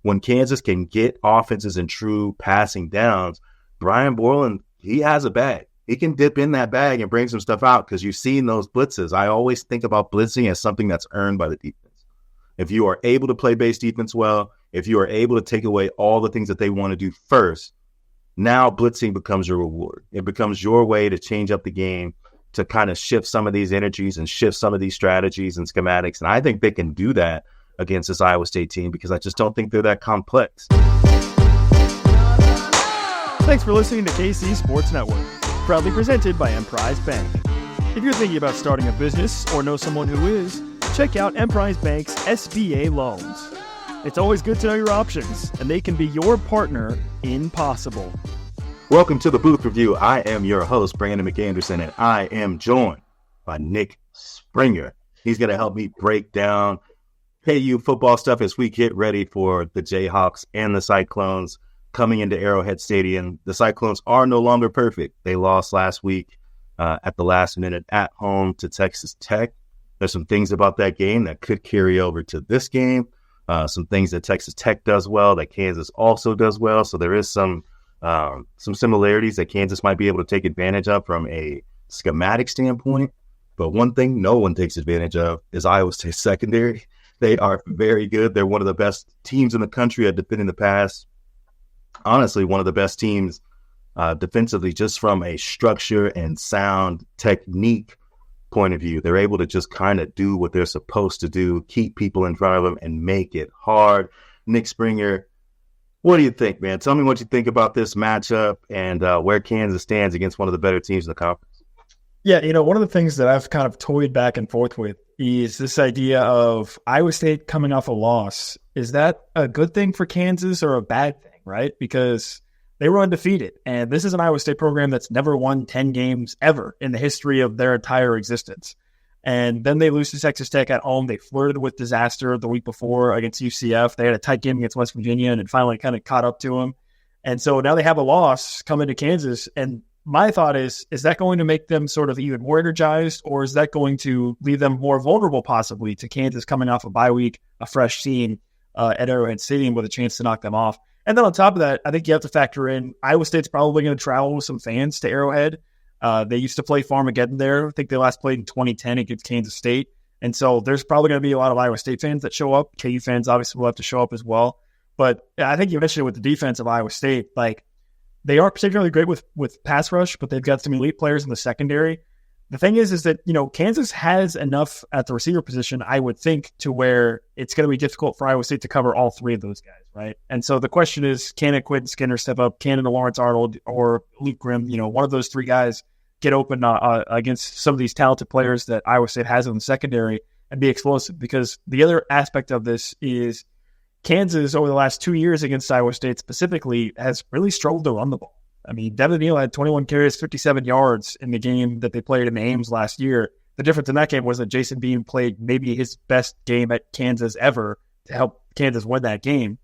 when Kansas can get offenses in true passing downs, Brian Borland, he has a bag. He can dip in that bag and bring some stuff out because you've seen those blitzes. I always think about blitzing as something that's earned by the defense. If you are able to play base defense well, if you are able to take away all the things that they want to do first, now blitzing becomes your reward. It becomes your way to change up the game, to kind of shift some of these energies and shift some of these strategies and schematics. And I think they can do that against this Iowa State team because I just don't think they're that complex. Thanks for listening to KC Sports Network, proudly presented by Emprise Bank. If you're thinking about starting a business or know someone who is, check out Emprise Bank's SBA loans. It's always good to know your options, and they can be your partner in possible. Welcome to the Booth Review. I am your host, Brandon McAnderson, and I am joined by Nick Springer. He's going to help me break down KU football stuff as we get ready for the Jayhawks and the Cyclones coming into Arrowhead Stadium. The Cyclones are no longer perfect. They lost last week at the last minute at home to Texas Tech. There's some things about that game that could carry over to this game. Some things that Texas Tech does well that Kansas also does well. So there is some similarities that Kansas might be able to take advantage of from a schematic standpoint. But one thing no one takes advantage of is Iowa State secondary. They are very good. They're one of the best teams in the country at defending the pass. Honestly, one of the best teams defensively, just from a structure and sound technique point of view. They're able to just kind of do what they're supposed to do, keep people in front of them and make it hard. Nick Springer, what do you think, man? Tell me what you think about this matchup and where Kansas stands against one of the better teams in the conference. Yeah, one of the things that I've kind of toyed back and forth with is this idea of Iowa State coming off a loss. Is that a good thing for Kansas or a bad thing, right? Because they were undefeated, and this is an Iowa State program that's never won 10 games ever in the history of their entire existence. And then they lose to Texas Tech at home. They flirted with disaster the week before against UCF. They had a tight game against West Virginia, and it finally kind of caught up to them. And so now they have a loss coming to Kansas, and my thought is that going to make them sort of even more energized, or is that going to leave them more vulnerable possibly to Kansas coming off a bye week, a fresh team at Arrowhead Stadium with a chance to knock them off? And then on top of that, I think you have to factor in Iowa State's probably going to travel with some fans to Arrowhead. They used to play Farmageddon there. I think they last played in 2010 against Kansas State. And so there's probably going to be a lot of Iowa State fans that show up. KU fans obviously will have to show up as well. But I think you mentioned it with the defense of Iowa State, like, they are particularly great with pass rush, but they've got some elite players in the secondary. The thing is that, Kansas has enough at the receiver position, I would think, to where it's going to be difficult for Iowa State to cover all three of those guys, right? And so the question is, can a Quentin Skinner step up? Can a Lawrence Arnold or Luke Grimm, one of those three guys get open against some of these talented players that Iowa State has in the secondary and be explosive? Because the other aspect of this is Kansas, over the last 2 years against Iowa State specifically, has really struggled to run the ball. I mean, Devin Neal had 21 carries, 57 yards in the game that they played in the Ames last year. The difference in that game was that Jason Bean played maybe his best game at Kansas ever to help Kansas win that game.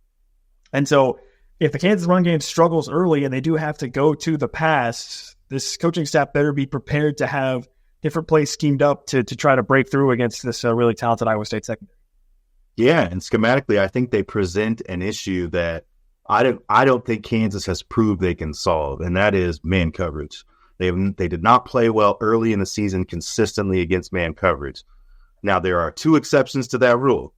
And so if the Kansas run game struggles early and they do have to go to the pass, this coaching staff better be prepared to have different plays schemed up to try to break through against this really talented Iowa State secondary. Yeah, and schematically, I think they present an issue that I don't think Kansas has proved they can solve, and that is man coverage. They did not play well early in the season consistently against man coverage. Now, there are two exceptions to that rule.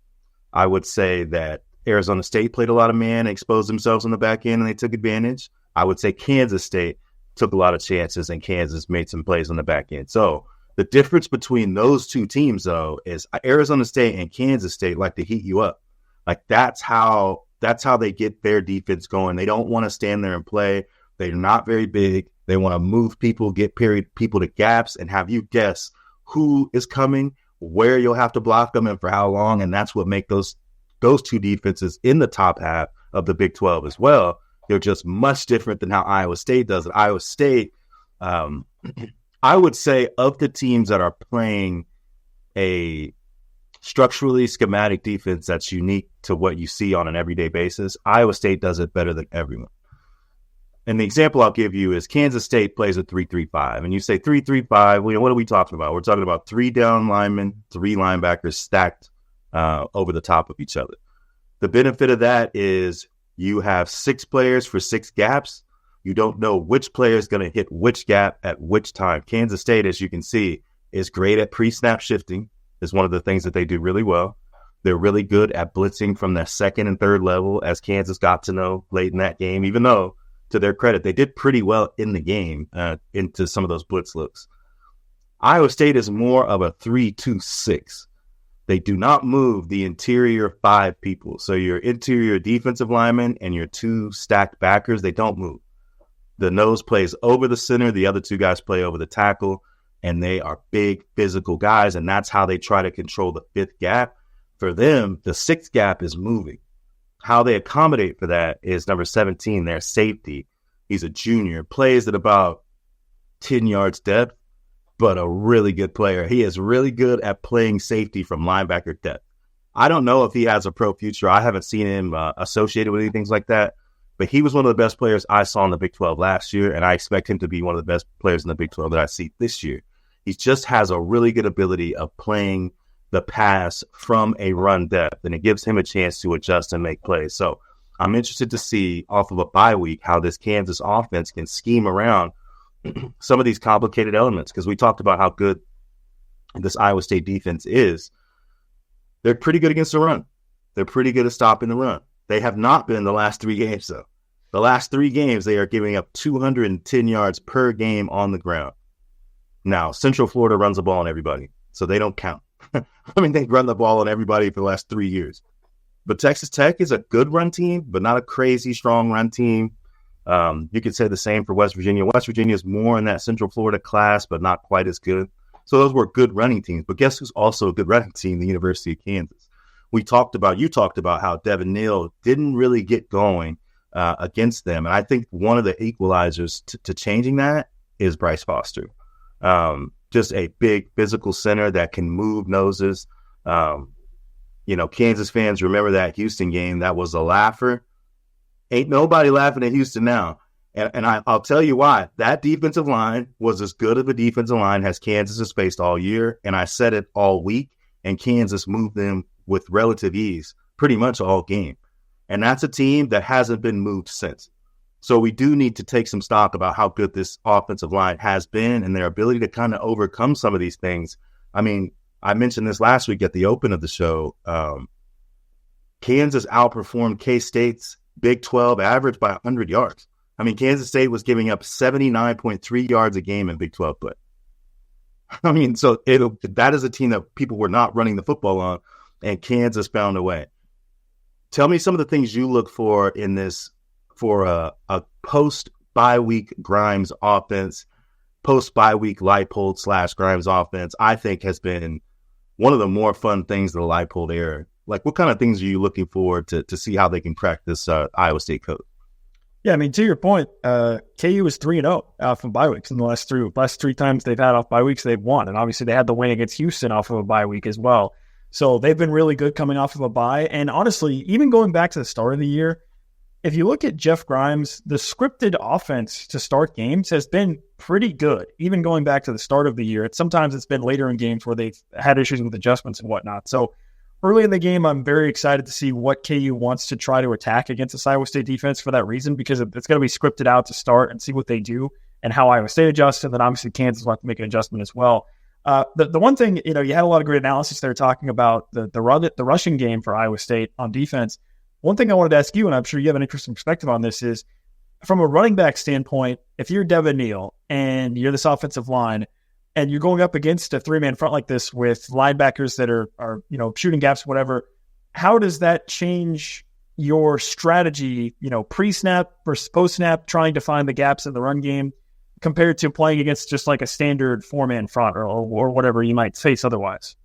I would say that Arizona State played a lot of man, exposed themselves on the back end, and they took advantage. I would say Kansas State took a lot of chances, and Kansas made some plays on the back end. So the difference between those two teams, though, is Arizona State and Kansas State like to heat you up. Like that's how they get their defense going. They don't want to stand there and play. They're not very big. They want to move people, get people to gaps, and have you guess who is coming, where you'll have to block them, and for how long. And that's what make those two defenses in the top half of the Big 12 as well. They're just much different than how Iowa State does it. Iowa State, I would say, of the teams that are playing a structurally schematic defense that's unique to what you see on an everyday basis, Iowa State does it better than everyone. And the example I'll give you is Kansas State plays a 3-3-5. And you say 3-3-5, what are we talking about? We're talking about 3 down linemen, 3 linebackers stacked over the top of each other. The benefit of that is you have 6 players for 6 gaps. You don't know which player is going to hit which gap at which time. Kansas State, as you can see, is great at pre-snap shifting. Is one of the things that they do really well. They're really good at blitzing from their second and third level, as Kansas got to know late in that game, even though, to their credit, they did pretty well in the game into some of those blitz looks. Iowa State is more of a 3-2-6. They do not move the interior 5 people. So your interior defensive linemen and your 2 stacked backers, they don't move. The nose plays over the center. The other 2 guys play over the tackle, and they are big physical guys, and that's how they try to control the 5th gap. For them, the 6th gap is moving. How they accommodate for that is number 17, their safety. He's a junior, plays at about 10 yards depth, but a really good player. He is really good at playing safety from linebacker depth. I don't know if he has a pro future. I haven't seen him associated with anything like that, but he was one of the best players I saw in the Big 12 last year, and I expect him to be one of the best players in the Big 12 that I see this year. He just has a really good ability of playing the pass from a run depth, and it gives him a chance to adjust and make plays. So I'm interested to see off of a bye week how this Kansas offense can scheme around some of these complicated elements, because we talked about how good this Iowa State defense is. They're pretty good against the run. They're pretty good at stopping the run. They have not been the last 3 games, though. The last 3 games, they are giving up 210 yards per game on the ground. Now, Central Florida runs the ball on everybody, so they don't count. I mean, they've run the ball on everybody for the last 3 years. But Texas Tech is a good run team, but not a crazy strong run team. You could say the same for West Virginia. West Virginia is more in that Central Florida class, but not quite as good. So those were good running teams. But guess who's also a good running team? The University of Kansas. You talked about how Devin Neal didn't really get going against them. And I think one of the equalizers to changing that is Bryce Foster. Just a big physical center that can move noses. Kansas fans remember that Houston game. That was a laugher. Ain't nobody laughing at Houston now. And I'll tell you why. That defensive line was as good of a defensive line as Kansas has faced all year. And I said it all week. And Kansas moved them with relative ease pretty much all game. And that's a team that hasn't been moved since. So we do need to take some stock about how good this offensive line has been and their ability to kind of overcome some of these things. I mean, I mentioned this last week at the open of the show. Kansas outperformed K-State's Big 12 average by 100 yards. I mean, Kansas State was giving up 79.3 yards a game in Big 12 play. I mean, so that is a team that people were not running the football on, and Kansas found a way. Tell me some of the things you look for in this for a post-bye week Grimes offense, post-bye week Leipold / Grimes offense. I think has been one of the more fun things of the Leipold era. Like, what kind of things are you looking for to see how they can crack this Iowa State code? Yeah, I mean, to your point, KU is 3-0 from bye weeks in the last three times they've had off bye weeks, they've won. And obviously they had the win against Houston off of a bye week as well. So they've been really good coming off of a bye. And honestly, even going back to the start of the year, if you look at Jeff Grimes, the scripted offense to start games has been pretty good, even going back to the start of the year. Sometimes it's been later in games where they've had issues with adjustments and whatnot. So early in the game, I'm very excited to see what KU wants to try to attack against this Iowa State defense for that reason, because it's going to be scripted out to start and see what they do and how Iowa State adjusts. And then obviously Kansas will have to make an adjustment as well. The one thing, you had a lot of great analysis there talking about the rushing game for Iowa State on defense. One thing I wanted to ask you, and I'm sure you have an interesting perspective on this, is from a running back standpoint, if you're Devin Neal and you're this offensive line and you're going up against a 3-man front like this with linebackers that are shooting gaps, whatever, how does that change your strategy, pre-snap versus post-snap, trying to find the gaps in the run game compared to playing against just like a standard 4-man front or whatever you might face otherwise?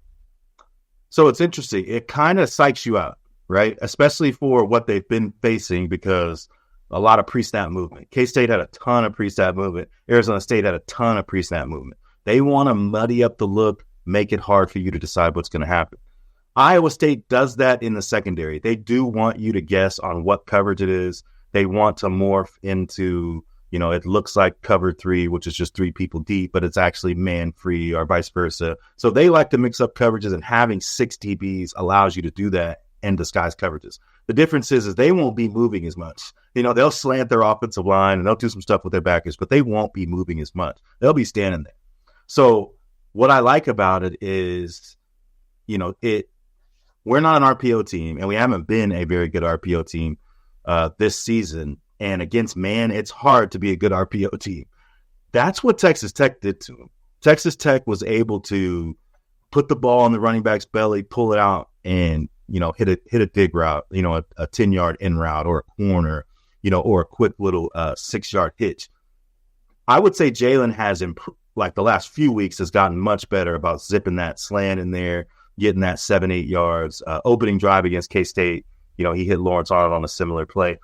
So it's interesting. It kind of psychs you out, right? Especially for what they've been facing, because a lot of pre-snap movement. K-State had a ton of pre-snap movement. Arizona State had a ton of pre-snap movement. They want to muddy up the look, make it hard for you to decide what's going to happen. Iowa State does that in the secondary. They do want you to guess on what coverage it is. They want to morph into, it looks like cover 3, which is just 3 people deep, but it's actually man free or vice versa. So they like to mix up coverages, and having 6 DBs allows you to do that and disguise coverages. The difference is they won't be moving as much. They'll slant their offensive line and they'll do some stuff with their backers, but they won't be moving as much. They'll be standing there. So what I like about it is, we're not an RPO team, and we haven't been a very good RPO team this season. And against man, it's hard to be a good RPO team. That's what Texas Tech did to them. Texas Tech was able to put the ball on the running back's belly, pull it out, and hit a dig route, a 10-yard in route or a corner, or a quick little 6-yard hitch. I would say Jalen has improved. Like the last few weeks has gotten much better about zipping that slant in there, getting that 7-8 yards. Opening drive against K-State, he hit Lawrence Arnold on a similar play.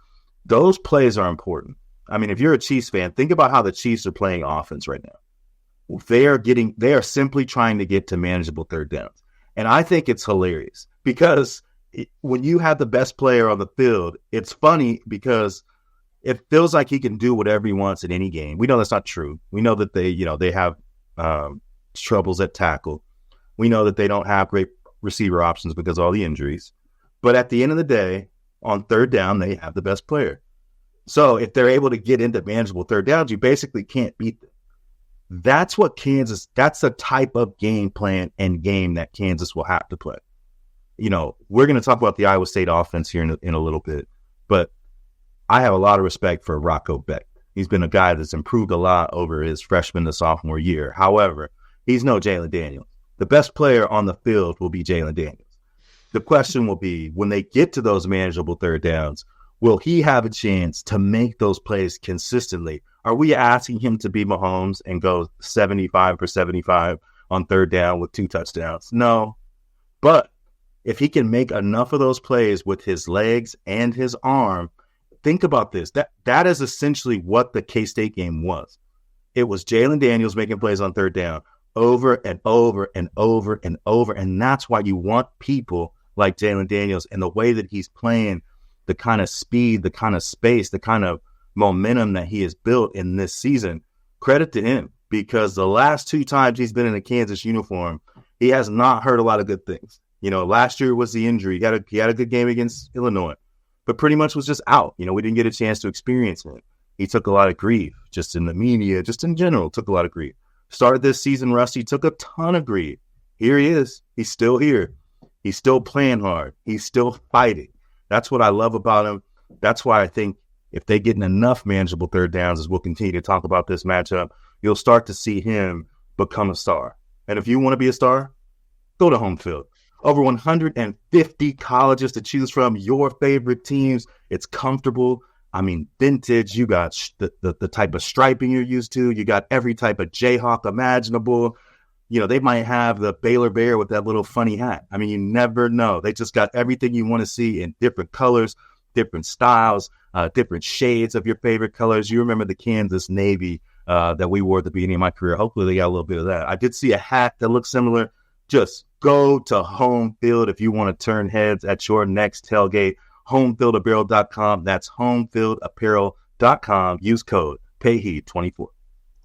Those plays are important. I mean, if you're a Chiefs fan, think about how the Chiefs are playing offense right now. They are simply trying to get to manageable third downs. And I think it's hilarious because when you have the best player on the field, it's funny because it feels like he can do whatever he wants in any game. We know that's not true. We know that they have troubles at tackle. We know that they don't have great receiver options because of all the injuries. But at the end of the day, on third down, they have the best player. So if they're able to get into manageable third downs, you basically can't beat them. That's the type of game plan and game that Kansas will have to play. We're going to talk about the Iowa State offense here in a little bit, but I have a lot of respect for Rocco Beck. He's been a guy that's improved a lot over his freshman to sophomore year. However, he's no Jalen Daniels. The best player on the field will be Jalen Daniels. The question will be, when they get to those manageable third downs, will he have a chance to make those plays consistently? Are we asking him to be Mahomes and go 75 for 75 on third down with 2 touchdowns? No. But if he can make enough of those plays with his legs and his arm, think about this. That is essentially what the K-State game was. It was Jalen Daniels making plays on third down over and over and over and over. And that's why you want people like Jalen Daniels and the way that he's playing, the kind of speed, the kind of space, the kind of momentum that he has built in this season. Credit to him, because the last 2 times he's been in a Kansas uniform, he has not heard a lot of good things. Last year was the injury. He had a good game against Illinois, but pretty much was just out. We didn't get a chance to experience it. He took a lot of grief, just in the media, just in general, took a lot of grief. Started this season, Rusty took a ton of grief. Here he is. He's still here. He's still playing hard. He's still fighting. That's what I love about him. That's why I think if they get enough manageable third downs, as we'll continue to talk about this matchup, you'll start to see him become a star. And if you want to be a star, go to home field. Over 150 colleges to choose from, your favorite teams. It's comfortable. I mean, vintage. You got the type of striping you're used to. You got every type of Jayhawk imaginable. They might have the Baylor Bear with that little funny hat. I mean, you never know. They just got everything you want to see in different colors, different styles, different shades of your favorite colors. You remember the Kansas Navy that we wore at the beginning of my career. Hopefully they got a little bit of that. I did see a hat that looks similar. Just go to Home Field if you want to turn heads at your next tailgate. HomeFieldApparel.com. That's HomeFieldApparel.com. Use code PAYHEED24.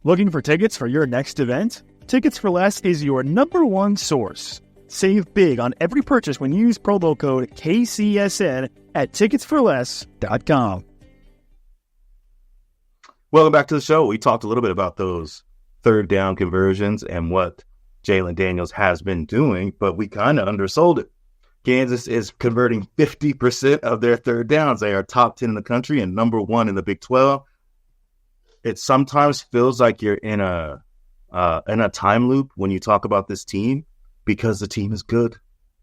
Looking for tickets for your next event? Tickets for Less is your #1 source. Save big on every purchase when you use promo code KCSN at ticketsforless.com. Welcome back to the show. We talked a little bit about those third down conversions and what Jalen Daniels has been doing, but we kind of undersold it. Kansas is converting 50% of their third downs. They are top 10 in the country and #1 in the Big 12. It sometimes feels like you're in a time loop when you talk about this team, because the team is good.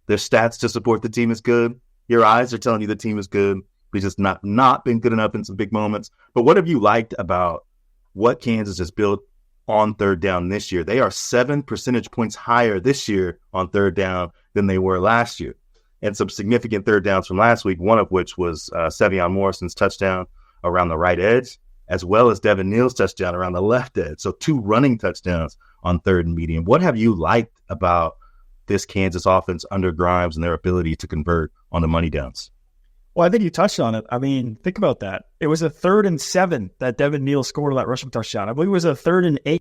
Their stats to support the team is good. Your eyes are telling you the team is good. We've just not been good enough in some big moments. But what have you liked about what Kansas has built on third down this year? They are 7 percentage points higher this year on third down than they were last year. And some significant third downs from last week, one of which was Sevion Morrison's touchdown around the right edge, as well as Devin Neal's touchdown around the left edge. So 2 running touchdowns on third and medium. What have you liked about this Kansas offense under Grimes and their ability to convert on the money downs? Well, I think you touched on it. I mean, think about that. It was a 3rd and 7 that Devin Neal scored that rushing touchdown. I believe it was a 3rd and 8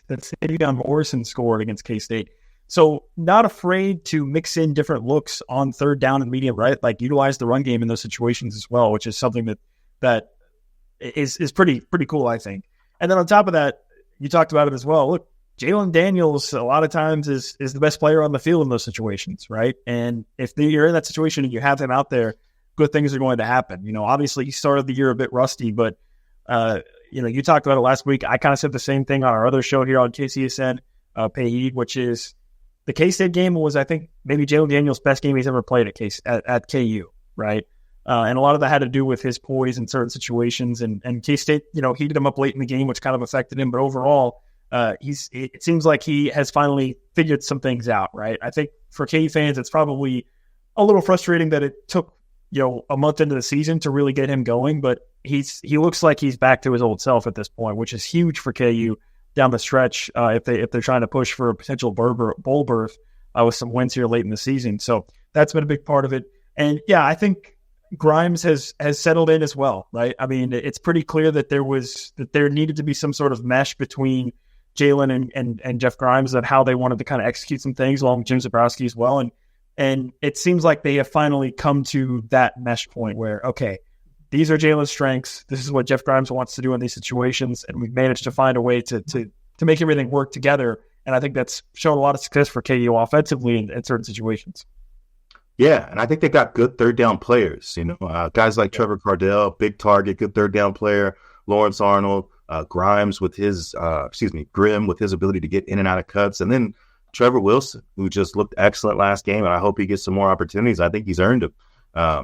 that Savion Morrison scored against K-State. So not afraid to mix in different looks on third down and medium, right? Like utilize the run game in those situations as well, which is something that is pretty cool, I think. And then on top of that, you talked about it as well. Look, Jalen Daniels a lot of times is the best player on the field in those situations, right? And if you're in that situation and you have him out there, good things are going to happen. Obviously he started the year a bit rusty, but you talked about it last week. I kind of said the same thing on our other show here on KCSN, Pay Heed, which is the K-State game was, I think, maybe Jalen Daniels' best game he's ever played at KU, right? And a lot of that had to do with his poise in certain situations. And K-State, heated him up late in the game, which kind of affected him. But overall, it seems like he has finally figured some things out, right? I think for KU fans, it's probably a little frustrating that it took, a month into the season to really get him going. But he looks like he's back to his old self at this point, which is huge for KU down the stretch if they're trying to push for a potential bowl berth with some wins here late in the season. So that's been a big part of it. And yeah, I think Grimes has settled in as well, right? I mean, it's pretty clear that there needed to be some sort of mesh between Jalen and Jeff Grimes on how they wanted to kind of execute some things, along with Jim Zabrowski as well. And it seems like they have finally come to that mesh point where, okay, these are Jalen's strengths. This is what Jeff Grimes wants to do in these situations, and we've managed to find a way to make everything work together. And I think that's shown a lot of success for KU offensively in certain situations. Yeah, and I think they got good third down players. Guys like Trevor Cardell, big target, good third down player. Lawrence Arnold, Grimes with his Grimm with his ability to get in and out of cuts, and then Trevor Wilson, who just looked excellent last game, and I hope he gets some more opportunities. I think he's earned them.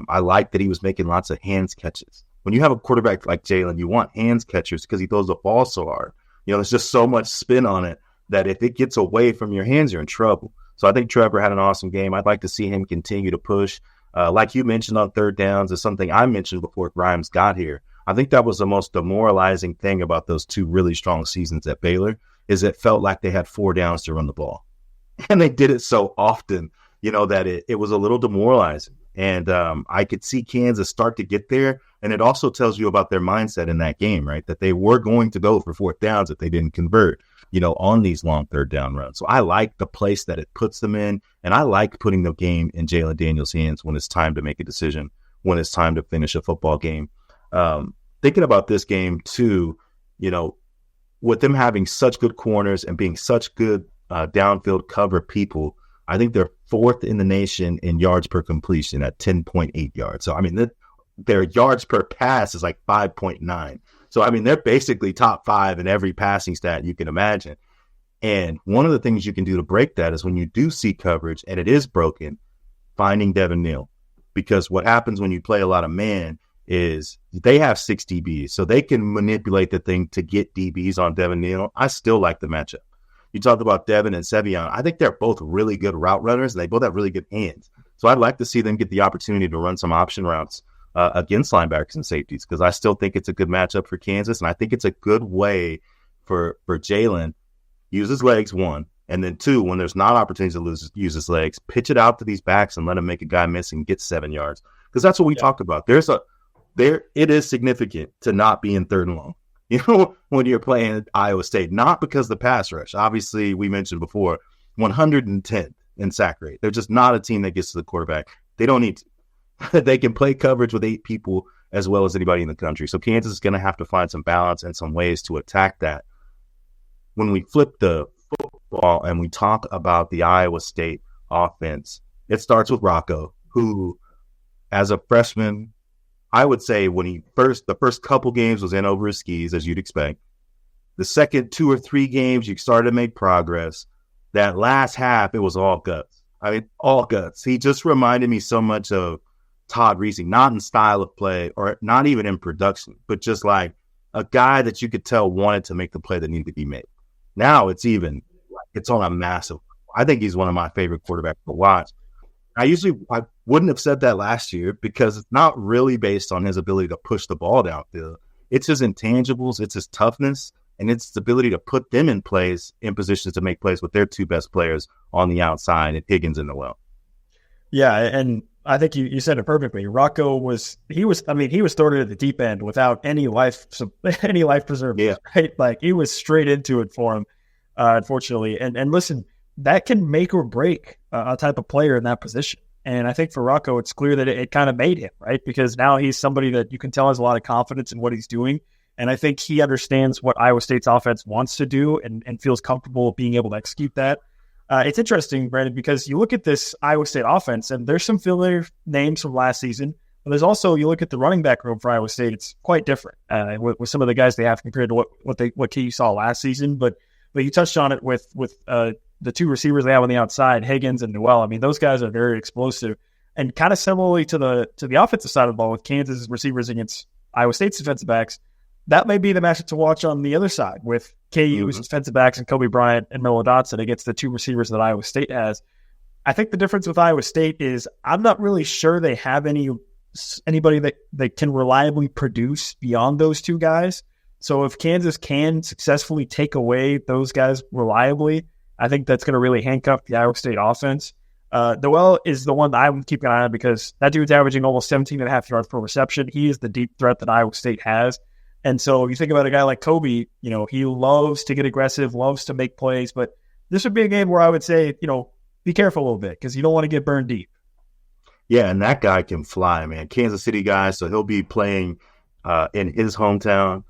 I like that he was making lots of hands catches. When you have a quarterback like Jalen, you want hands catchers because he throws the ball so hard. There's just so much spin on it that if it gets away from your hands, you're in trouble. So I think Trevor had an awesome game. I'd like to see him continue to push. Like you mentioned on third downs, is something I mentioned before Grimes got here. I think that was the most demoralizing thing about those two really strong seasons at Baylor, is it felt like they had 4 downs to run the ball. And they did it so often, that it was a little demoralizing. And I could see Kansas start to get there. And it also tells you about their mindset in that game, right? That they were going to go for 4th downs if they didn't convert, on these long third down runs. So I like the place that it puts them in. And I like putting the game in Jalen Daniels' hands when it's time to make a decision, when it's time to finish a football game. Thinking about this game too, with them having such good corners and being such good downfield cover people, I think they're 4th in the nation in yards per completion at 10.8 yards. So, I mean, their yards per pass is like 5.9. So, I mean, they're basically top 5 in every passing stat you can imagine. And one of the things you can do to break that is when you do see coverage and it is broken, finding Devin Neal. Because what happens when you play a lot of man is they have 6 DBs, so they can manipulate the thing to get DBs on Devin Neal. I still like the matchup. You talked about Devin and Sevion. I think they're both really good route runners, and they both have really good hands. So I'd like to see them get the opportunity to run some option routes against linebackers and safeties, because I still think it's a good matchup for Kansas, and I think it's a good way for Jalen use his legs, 1, and then 2, when there's not opportunities to use his legs, pitch it out to these backs and let him make a guy miss and get 7 yards. Because that's what we talked about. It is significant to not be in 3rd and long. When you're playing Iowa State, not because the pass rush, obviously we mentioned before, 110th in sack rate. They're just not a team that gets to the quarterback. They don't need to. They can play coverage with 8 people as well as anybody in the country. So Kansas is going to have to find some balance and some ways to attack that. When we flip the football and we talk about the Iowa State offense, it starts with Rocco, who, as a freshman, I would say when the first couple games was in over his skis, as you'd expect. The second 2 or 3 games, you started to make progress. That last half, it was all guts. I mean, all guts. He just reminded me so much of Todd Reese, not in style of play or not even in production, but just like a guy that you could tell wanted to make the play that needed to be made. Now it's on a massive. I think he's one of my favorite quarterbacks to watch. I wouldn't have said that last year because it's not really based on his ability to push the ball downfield. It's his intangibles, it's his toughness, and it's his ability to put them in positions to make plays with their 2 best players on the outside and Higgins in the well. Yeah, and I think you said it perfectly. Rocco was thrown into the deep end without any life preservers. Yeah. Right? Like he was straight into it for him, unfortunately. And listen, that can make or break a type of player in that position. And I think for Rocco, it's clear that it kind of made him, right? Because now he's somebody that you can tell has a lot of confidence in what he's doing. And I think he understands what Iowa State's offense wants to do and feels comfortable being able to execute that. It's interesting, Brandon, because you look at this Iowa State offense, and there's some familiar names from last season. But there's also, you look at the running back room for Iowa State, it's quite different with some of the guys they have compared to what you saw last season. But you touched on it with the two receivers they have on the outside, Higgins and Newell. I mean, those guys are very explosive, and kind of similarly to the offensive side of the ball with Kansas receivers against Iowa State's defensive backs. That may be the matchup to watch on the other side with KU's defensive backs and Kobe Bryant and Melo Dotson against the two receivers that Iowa State has. I think the difference with Iowa State is I'm not really sure they have anybody that can reliably produce beyond those two guys. So if Kansas can successfully take away those guys reliably, I think that's going to really handcuff the Iowa State offense. Newell is the one that I'm keeping an eye on because that dude's averaging almost 17.5 yards per reception. He is the deep threat that Iowa State has. And so if you think about a guy like Kobe, he loves to get aggressive, loves to make plays. But this would be a game where I would say, be careful a little bit because you don't want to get burned deep. Yeah, and that guy can fly, man. Kansas City guy, so he'll be playing in his hometown.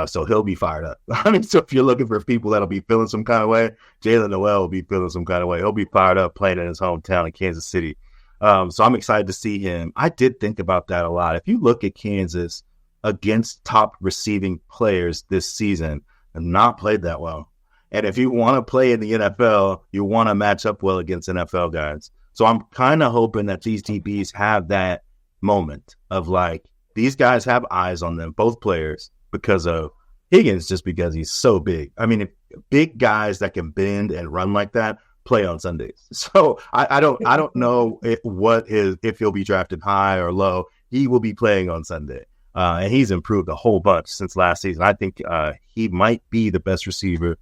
So he'll be fired up. I mean, so if you're looking for people that'll be feeling some kind of way, Jaylen Nowell will be feeling some kind of way. He'll be fired up playing in his hometown in Kansas City. So I'm excited to see him. I did think about that a lot. If you look at Kansas against top receiving players this season, have not played that well. And if you want to play in the NFL, you want to match up well against NFL guys. So I'm kind of hoping that these DBs have that moment of like, these guys have eyes on them, both players, because of Higgins, just because he's so big. I mean, if big guys that can bend and run like that play on Sundays. So I don't know if he'll be drafted high or low. He will be playing on Sunday. And he's improved a whole bunch since last season. I think he might be the best receiver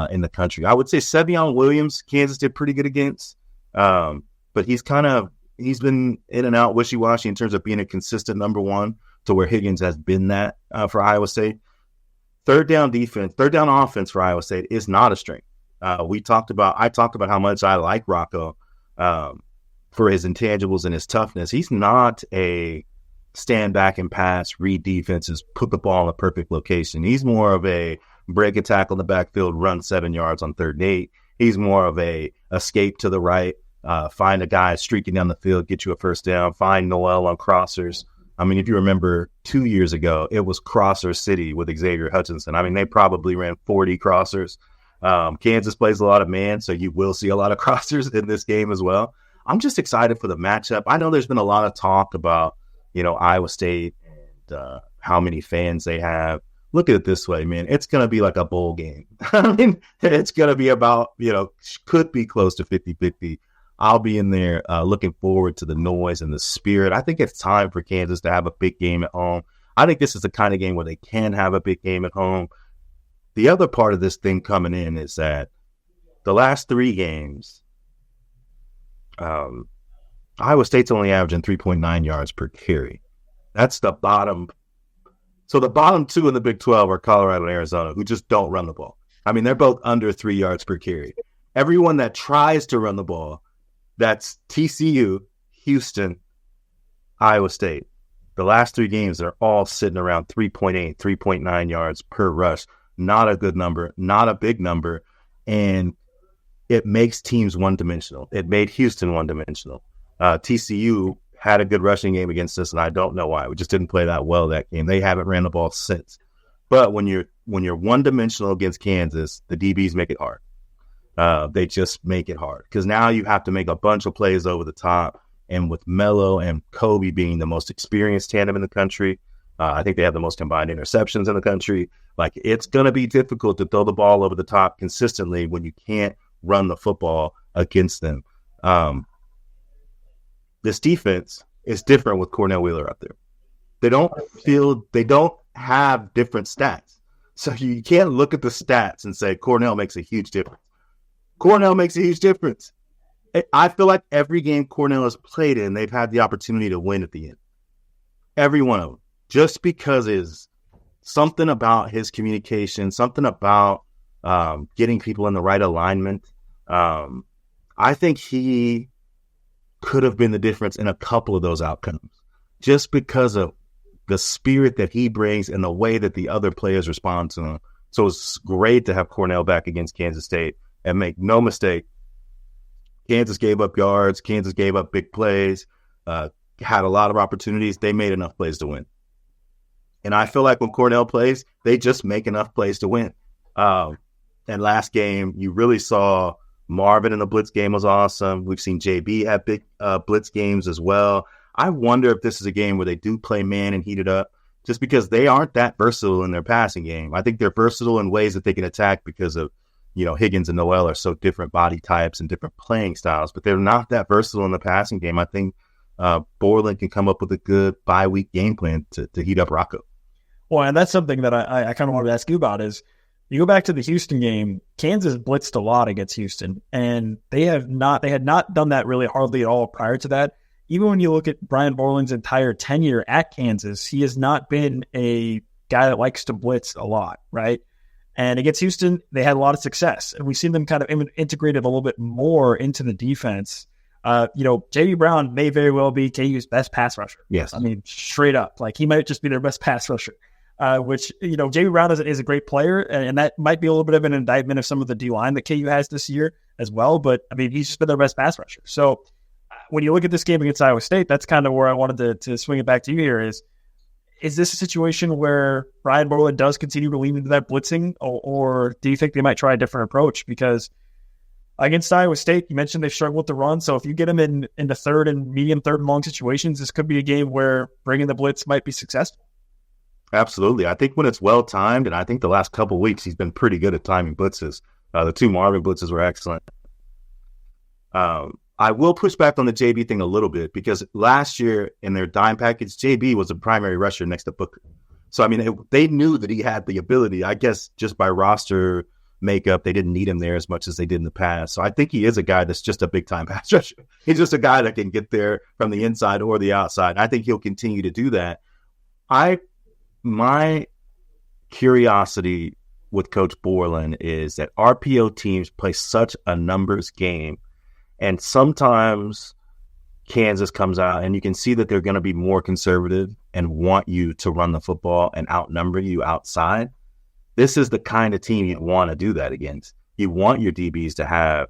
in the country. I would say Sevion Williams, Kansas did pretty good against. But he's been in and out wishy-washy in terms of being a consistent number one to where Higgins has been that for Iowa State. Third down offense for Iowa State is not a strength. I talked about how much I like Rocco for his intangibles and his toughness. He's not a stand back and pass, read defenses, put the ball in the perfect location. He's more of a break a tackle in the backfield, run 7 yards on 3rd and 8. He's more of a escape to the right, find a guy streaking down the field, get you a first down, find Noel on crossers. I mean, if you remember 2 years ago, it was crosser city with Xavier Hutchinson. I mean, they probably ran 40 crossers. Kansas plays a lot of man, so you will see a lot of crossers in this game as well. I'm just excited for the matchup. I know there's been a lot of talk about, Iowa State and how many fans they have. Look at it this way, man. It's going to be like a bowl game. I mean, it's going to be about, could be close to 50-50. I'll be in there looking forward to the noise and the spirit. I think it's time for Kansas to have a big game at home. I think this is the kind of game where they can have a big game at home. The other part of this thing coming in is that the last 3 games, Iowa State's only averaging 3.9 yards per carry. That's the bottom. So the bottom 2 in the Big 12 are Colorado and Arizona, who just don't run the ball. I mean, they're both under 3 yards per carry. Everyone that tries to run the ball, that's TCU, Houston, Iowa State. The last 3 games are all sitting around 3.8, 3.9 yards per rush. Not a good number, not a big number. And it makes teams one-dimensional. It made Houston one-dimensional. TCU had a good rushing game against us, and I don't know why. We just didn't play that well that game. They haven't ran the ball since. But when you're one-dimensional against Kansas, the DBs make it hard. They just make it hard because now you have to make a bunch of plays over the top. And with Melo and Kobe being the most experienced tandem in the country, I think they have the most combined interceptions in the country. Like, it's going to be difficult to throw the ball over the top consistently when you can't run the football against them. This defense is different with Cornell Wheeler up there. They don't have different stats. So you can't look at the stats and say Cornell makes a huge difference. Cornell makes a huge difference. I feel like every game Cornell has played in, they've had the opportunity to win at the end. Every one of them. Just because is something about his communication, something about getting people in the right alignment. I think he could have been the difference in a couple of those outcomes just because of the spirit that he brings and the way that the other players respond to him. So it's great to have Cornell back against Kansas State. And make no mistake, Kansas gave up yards. Kansas gave up big plays, had a lot of opportunities. They made enough plays to win. And I feel like when Cornell plays, they just make enough plays to win. And last game, you really saw Marvin in the blitz game was awesome. We've seen JB have big blitz games as well. I wonder if this is a game where they do play man and heat it up, just because they aren't that versatile in their passing game. I think they're versatile in ways that they can attack because of, Higgins and Noel are so different body types and different playing styles, but they're not that versatile in the passing game. I think Borland can come up with a good bye-week game plan to heat up Rocco. Well, and that's something that I kind of wanted to ask you about is, you go back to the Houston game, Kansas blitzed a lot against Houston, and they had not done that really hardly at all prior to that. Even when you look at Brian Borland's entire tenure at Kansas, he has not been a guy that likes to blitz a lot, right? And against Houston, they had a lot of success, and we've seen them kind of integrated a little bit more into the defense. J.B. Brown may very well be KU's best pass rusher. Yes. I mean, straight up. Like, he might just be their best pass rusher. Which, J.B. Brown is a great player, and that might be a little bit of an indictment of some of the D-line that KU has this year as well. But, I mean, he's just been their best pass rusher. So when you look at this game against Iowa State, that's kind of where I wanted to swing it back to you here is this a situation where Brian Borland does continue to lean into that blitzing, or do you think they might try a different approach? Because against Iowa State, you mentioned they've struggled with the run. So if you get them in the third and long situations, this could be a game where bringing the blitz might be successful. Absolutely. I think when it's well-timed, and I think the last couple of weeks he's been pretty good at timing blitzes. The two Marvin blitzes were excellent. I will push back on the JB thing a little bit because last year in their dime package, JB was a primary rusher next to Booker. So, I mean, they knew that he had the ability. I guess just by roster makeup, they didn't need him there as much as they did in the past. So I think he is a guy that's just a big-time pass rusher. He's just a guy that can get there from the inside or the outside. I think he'll continue to do that. My curiosity with Coach Borland is that RPO teams play such a numbers game, and sometimes Kansas comes out and you can see that they're going to be more conservative and want you to run the football and outnumber you outside. This is the kind of team you want to do that against. You want your DBs to have,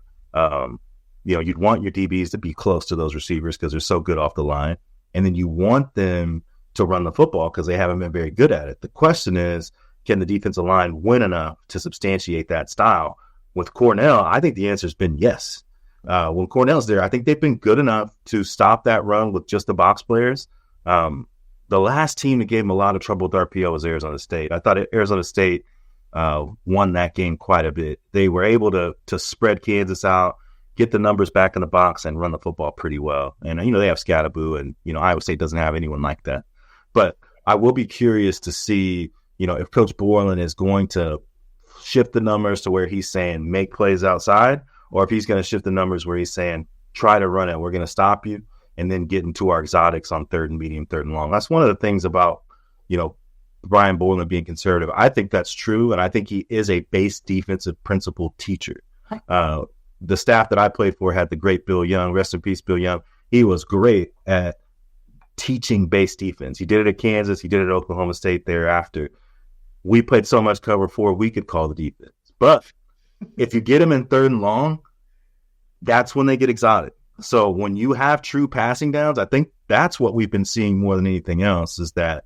you'd want your DBs to be close to those receivers because they're so good off the line, and then you want them to run the football because they haven't been very good at it. The question is, can the defensive line win enough to substantiate that style? With Cornell, I think the answer has been yes. When Cornell's there, I think they've been good enough to stop that run with just the box players. The last team that gave them a lot of trouble with RPO was Arizona State. I thought Arizona State won that game quite a bit. They were able to spread Kansas out, get the numbers back in the box, and run the football pretty well. And, they have Scatterboo, and, Iowa State doesn't have anyone like that. But I will be curious to see, if Coach Borland is going to shift the numbers to where he's saying make plays outside, or if he's going to shift the numbers where he's saying try to run it, we're going to stop you, and then get into our exotics on third and medium, third and long. That's one of the things about, Brian Borland being conservative. I think that's true, and I think he is a base defensive principle teacher. The staff that I played for had the great Bill Young, rest in peace, Bill Young. He was great at teaching base defense. He did it at Kansas. He did it at Oklahoma State thereafter. We played so much cover 4, we could call the defense. But if you get them in third and long, that's when they get exotic. So when you have true passing downs, I think that's what we've been seeing more than anything else, is that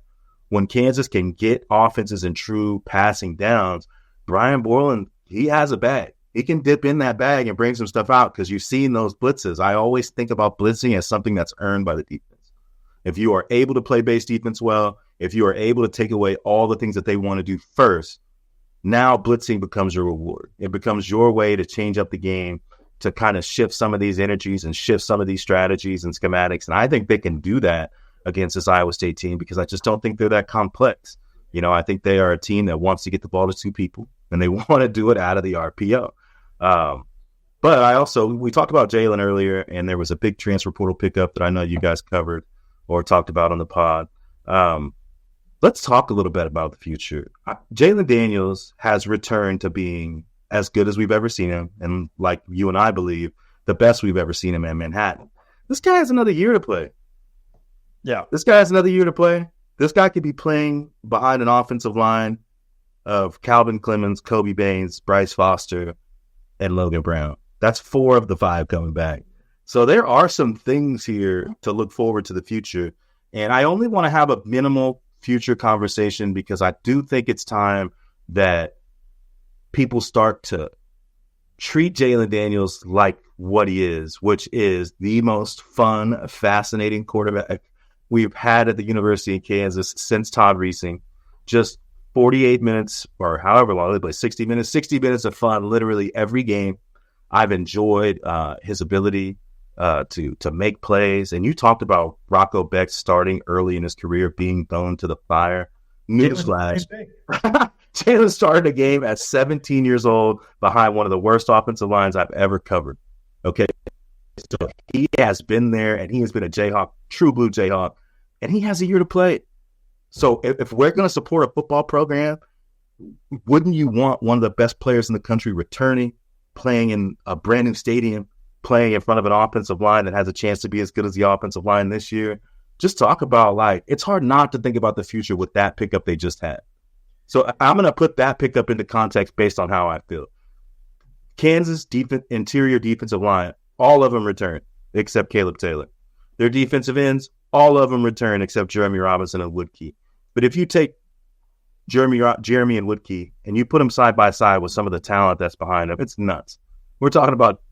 when Kansas can get offenses in true passing downs, Brian Borland, he has a bag. He can dip in that bag and bring some stuff out because you've seen those blitzes. I always think about blitzing as something that's earned by the defense. If you are able to play base defense well, if you are able to take away all the things that they want to do first, now blitzing becomes your reward. It becomes your way to change up the game, to kind of shift some of these energies and shift some of these strategies and schematics. And I think they can do that against this Iowa State team because I just don't think they're that complex. I think they are a team that wants to get the ball to two people, and they want to do it out of the RPO. But we talked about Jalen earlier, and there was a big transfer portal pickup that I know you guys covered or talked about on the pod. Let's talk a little bit about the future. Jalen Daniels has returned to being as good as we've ever seen him. And like you and I believe, the best we've ever seen him in Manhattan. This guy has another year to play. Yeah. This guy has another year to play. This guy could be playing behind an offensive line of Calvin Clemens, Kobe Baines, Bryce Foster, and Logan Brown. That's 4 of the 5 coming back. So there are some things here to look forward to the future. And I only want to have a minimal future conversation because I do think it's time that people start to treat Jalen Daniels like what he is, which is the most fun, fascinating quarterback we've had at the University of Kansas since Todd Reesing. Just 48 minutes or however long they play, 60 minutes of fun literally every game. I've enjoyed his ability to make plays. And you talked about Rocco Beck starting early in his career, being thrown to the fire. Newsflash. Jalen started a game at 17 years old behind one of the worst offensive lines I've ever covered. Okay. So he has been there and he has been a Jayhawk, true blue Jayhawk, and he has a year to play. So if we're going to support a football program, wouldn't you want one of the best players in the country returning, playing in a brand new stadium, playing in front of an offensive line that has a chance to be as good as the offensive line this year? Just talk about, like, it's hard not to think about the future with that pickup they just had. So I'm going to put that pickup into context based on how I feel. Kansas interior defensive line, all of them return except Caleb Taylor. Their defensive ends, all of them return except Jeremy Robinson and Woodkey. But if you take Jeremy and Woodkey and you put them side by side with some of the talent that's behind them, it's nuts. We're talking about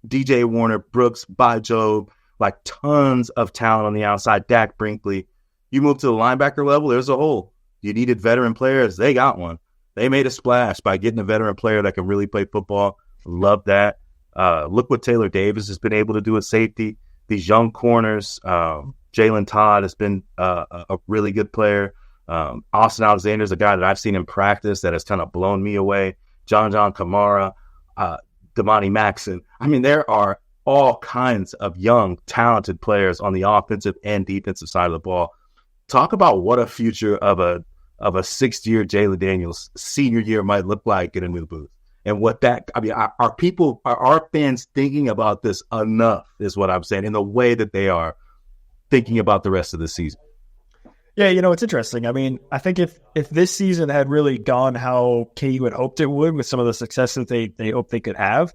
DJ Warner, Brooks, By Job, like tons of talent on the outside, Dak Brinkley. You move to the linebacker level, there's a hole. You needed veteran players. They got one. They made a splash by getting a veteran player that can really play football. Love that. Look what Taylor Davis has been able to do at safety. These young corners, Jalen Todd has been a really good player. Austin Alexander is a guy that I've seen in practice that has kind of blown me away. John Kamara, Damani Maxon. I mean, there are all kinds of young, talented players on the offensive and defensive side of the ball. Talk about what a future of a 6th-year Jalen Daniels senior year might look like in a new booth. And what that, I mean, are our fans thinking about this enough is what I'm saying, in the way that they are thinking about the rest of the season. Yeah, it's interesting. I mean, I think if this season had really gone how KU had hoped it would, with some of the success that they hoped they could have,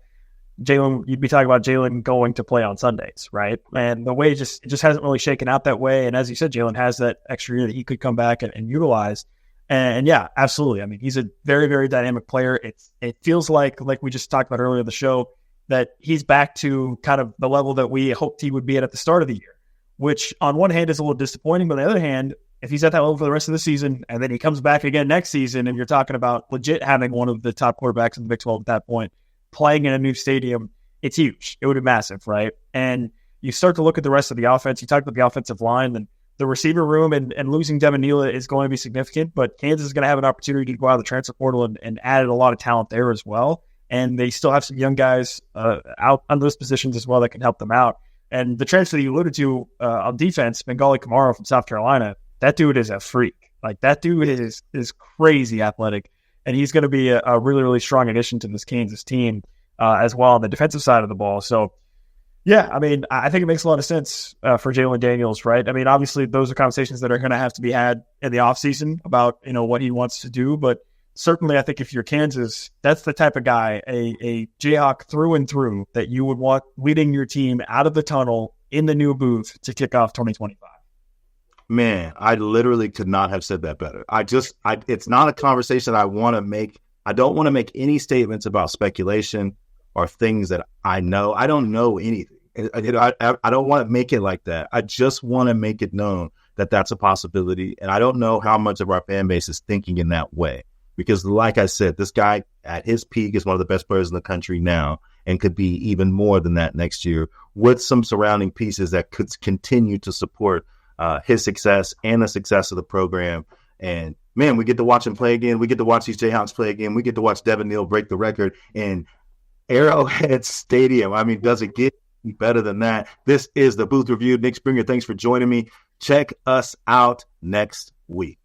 you'd be talking about Jalen going to play on Sundays, right? And the way it just hasn't really shaken out that way. And as you said, Jalen has that extra year that he could come back and utilize. And yeah, absolutely. I mean, he's a very, very dynamic player. It feels like we just talked about earlier in the show, that he's back to kind of the level that we hoped he would be at the start of the year, which on one hand is a little disappointing, but on the other hand, if he's at that level for the rest of the season and then he comes back again next season and you're talking about legit having one of the top quarterbacks in the Big 12 at that point, playing in a new stadium, it's huge. It would be massive, right? And you start to look at the rest of the offense. You talked about the offensive line and the receiver room, and losing Devin Neal is going to be significant, but Kansas is going to have an opportunity to go out of the transfer portal and added a lot of talent there as well. And they still have some young guys out on those positions as well that can help them out. And the transfer that you alluded to on defense, Bengali Kamara from South Carolina, that dude is a freak. Like, that dude is crazy athletic. And he's going to be a really, really strong addition to this Kansas team as well on the defensive side of the ball. So, yeah, I mean, I think it makes a lot of sense for Jalen Daniels, right? I mean, obviously, those are conversations that are going to have to be had in the offseason about, what he wants to do. But certainly, I think if you're Kansas, that's the type of guy, a Jayhawk through and through, that you would want leading your team out of the tunnel in the new booth to kick off 2025. Man, I literally could not have said that better. It's not a conversation I want to make. I don't want to make any statements about speculation or things that I know. I don't know anything. I don't want to make it like that. I just want to make it known that that's a possibility. And I don't know how much of our fan base is thinking in that way. Because like I said, this guy at his peak is one of the best players in the country now and could be even more than that next year, with some surrounding pieces that could continue to support his success and the success of the program. And man, we get to watch him play again. We get to watch these Jayhawks play again. We get to watch Devin Neal break the record in Arrowhead Stadium. I mean, does it get better than that? This is the Booth Review. Nick Springer, thanks for joining me. Check us out next week.